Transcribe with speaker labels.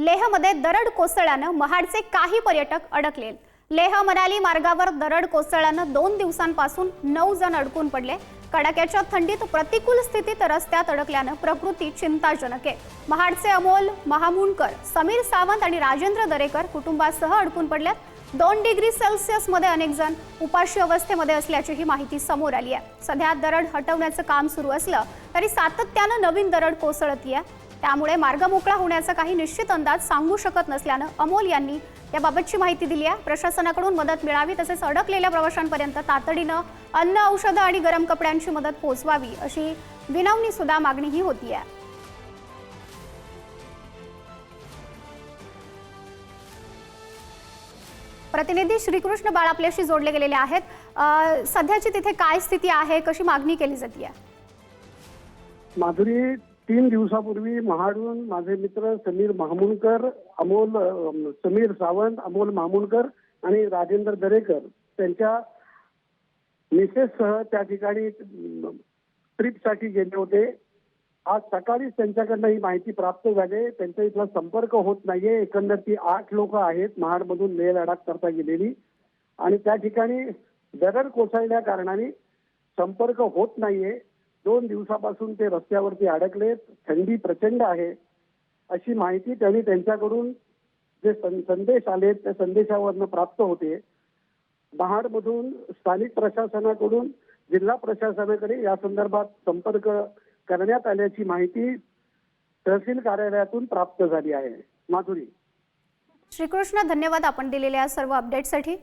Speaker 1: लेहमध्ये दरड कोसळल्यानं महाडचे काही पर्यटक अडकले। लेह मनाली मार्गावर दरड कोसळल्यानं 2 दिवसांपासून 9 जण अडकून पडले। कडाक्याच्या थंडीत प्रतिकूल स्थितीत रस्त्यात अडकल्यानं प्रकृती चिंताजनक आहे। महाडचे अमोल महामुंडकर, समीर सावंत आणि राजेंद्र दरेकर कुटुंबासह अडकून पडलेत। 2 डिग्री सेल्सियस मध्ये अनेक जण उपाशी अवस्थेमध्ये असल्याची ही माहिती समोर आली आहे। सध्या दरड हटवण्याचं काम सुरू असलं तरी सातत्यानं नवीन दरड कोसळतीये, त्यामुळे मार्ग मोकळा होण्याचा काही निश्चित अंदाज सांगू शकत नसल्यानं अमोल यांनी याबाबतची माहिती दिली आहे। प्रशासनाकडून मदत मिळावी तसेच अडकलेल्या प्रवाशांपर्यंत तातडीनं अन्न, औषधं आणि गरम कपड्यांची मदत पोहोचवावी अशी विनवणी सुद्धा मागणीही होती आहे। प्रतिनिधी श्रीकृष्ण बाळ आपल्याशी जोडले गेलेले आहेत। सध्याची तिथे काय स्थिती आहे, कशी मागणी केली जाते आहे?
Speaker 2: माधुरी, 3 दिवसापूर्वी महाडून माझे मित्र समीर महामुंडकर, समीर सावंत, अमोल महामुंडकर आणि राजेंद्र दरेकर त्यांच्या मिसेससह त्या ठिकाणी ट्रिपसाठी गेले होते। आज सकाळीच त्यांच्याकडनं ही माहिती प्राप्त झाली। त्यांचा इथला संपर्क होत नाहीये। एकंदर ती 8 लोक आहेत महाडमधून लेह लडाख करता गेलेली आणि त्या ठिकाणी दरड कोसळल्या कारणाने संपर्क होत नाहीये। 2 दिवसापासून ते रस्त्यावरती अडकलेत। थंडी प्रचंड आहे अशी माहिती त्यांनी त्यांच्याकडून जे संदेश आले त्या संदेशावरनं प्राप्त होते। महाडमधून स्थानिक प्रशासनाकडून जिल्हा प्रशासनाकडे या संदर्भात संपर्क करण्यात आल्याची माहिती तहसील कार्यालयातून प्राप्त झाली आहे। माधुरी,
Speaker 1: श्रीकृष्ण, धन्यवाद आपण दिलेल्या सर्व अपडेटसाठी।